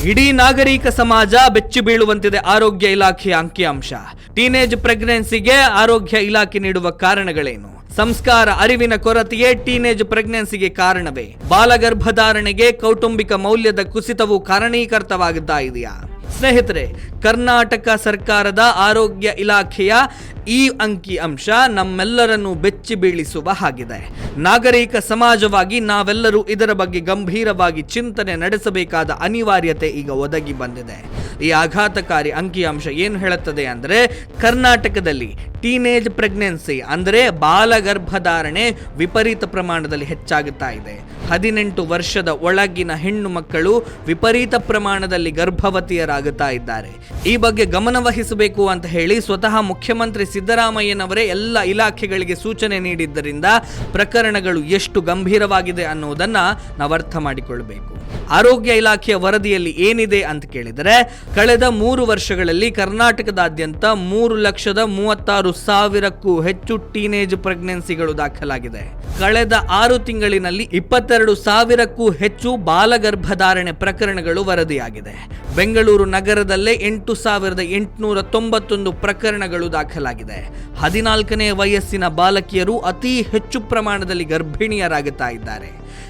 ಇಡೀ ನಾಗರಿಕ ಸಮಾಜ ಬೆಚ್ಚಿ ಬೀಳುವಂತಿದೆ ಆರೋಗ್ಯ ಇಲಾಖೆಯ ಅಂಕಿಅಂಶ. ಟೀನೇಜ್ ಪ್ರೆಗ್ನೆನ್ಸಿಗೆ ಆರೋಗ್ಯ ಇಲಾಖೆ ನೀಡುವ ಕಾರಣಗಳೇನು? ಸಂಸ್ಕಾರ ಅರಿವಿನ ಕೊರತೆಯೇ ಟೀನೇಜ್ ಪ್ರೆಗ್ನೆನ್ಸಿಗೆ ಕಾರಣವೇ? ಬಾಲಗರ್ಭಧಾರಣೆಗೆ ಕೌಟುಂಬಿಕ ಮೌಲ್ಯದ ಕುಸಿತವು ಕಾರಣೀಕರ್ತವಾಗುತ್ತಾ ಇದೆಯಾ? ಸ್ನೇಹಿತರೆ, ಕರ್ನಾಟಕ ಸರ್ಕಾರದ ಆರೋಗ್ಯ ಇಲಾಖೆಯ ಈ ಅಂಕಿಅಂಶ ನಮ್ಮೆಲ್ಲರನ್ನು ಬೆಚ್ಚಿ ಬೀಳಿಸುವ ಹಾಗಿದೆ. ನಾಗರಿಕ ಸಮಾಜವಾಗಿ ನಾವೆಲ್ಲರೂ ಇದರ ಬಗ್ಗೆ ಗಂಭೀರವಾಗಿ ಚಿಂತನೆ ನಡೆಸಬೇಕಾದ ಅನಿವಾರ್ಯತೆ ಈಗ ಒದಗಿ ಬಂದಿದೆ. ಈ ಆಘಾತಕಾರಿ ಅಂಕಿಅಂಶ ಏನು ಹೇಳುತ್ತದೆ ಅಂದರೆ, ಕರ್ನಾಟಕದಲ್ಲಿ ಟೀನೇಜ್ ಪ್ರೆಗ್ನೆನ್ಸಿ ಅಂದರೆ ಬಾಲಗರ್ಭಧಾರಣೆ ವಿಪರೀತ ಪ್ರಮಾಣದಲ್ಲಿ ಹೆಚ್ಚಾಗುತ್ತಾ ಇದೆ. 18 ವರ್ಷದ ಒಳಗಿನ ಹೆಣ್ಣು ಮಕ್ಕಳು ವಿಪರೀತ ಪ್ರಮಾಣದಲ್ಲಿ ಗರ್ಭವತಿಯರಾಗುತ್ತಾ ಇದ್ದಾರೆ. ಈ ಬಗ್ಗೆ ಗಮನ ವಹಿಸಬೇಕು ಅಂತ ಹೇಳಿ ಸ್ವತಃ ಮುಖ್ಯಮಂತ್ರಿ ಸಿದ್ದರಾಮಯ್ಯನವರೇ ಎಲ್ಲ ಇಲಾಖೆಗಳಿಗೆ ಸೂಚನೆ ನೀಡಿದ್ದರಿಂದ ಪ್ರಕರಣಗಳು ಎಷ್ಟು ಗಂಭೀರವಾಗಿದೆ ಅನ್ನುವುದನ್ನ ನಾವು ಅರ್ಥ ಮಾಡಿಕೊಳ್ಳಬೇಕು. ಆರೋಗ್ಯ ಇಲಾಖೆಯ ವರದಿಯಲ್ಲಿ ಏನಿದೆ ಅಂತ ಕೇಳಿದರೆ, ಕಳೆದ 3 ವರ್ಷಗಳಲ್ಲಿ ಕರ್ನಾಟಕದಾದ್ಯಂತ 3,36,000ಕ್ಕೂ ಹೆಚ್ಚು ಟೀನೇಜ್ ಪ್ರೆಗ್ನೆನ್ಸಿಗಳು ದಾಖಲಾಗಿದೆ. ಕಳೆದ 6 ತಿಂಗಳಿನಲ್ಲಿ 22,000ಕ್ಕೂ ಹೆಚ್ಚು ಬಾಲಗರ್ಭಧಾರಣೆ ಪ್ರಕರಣಗಳು ವರದಿಯಾಗಿದೆ. ಬೆಂಗಳೂರು ನಗರದಲ್ಲೇ 8,891 ಪ್ರಕರಣಗಳು ದಾಖಲಾಗಿದೆ. 14ನೇ ವಯಸ್ಸಿನ ಬಾಲಕಿಯರು ಅತಿ ಹೆಚ್ಚು ಪ್ರಮಾಣದಲ್ಲಿ ಗರ್ಭಿಣಿಯರಾಗುತ್ತಾ ಇದ್ದಾರೆ.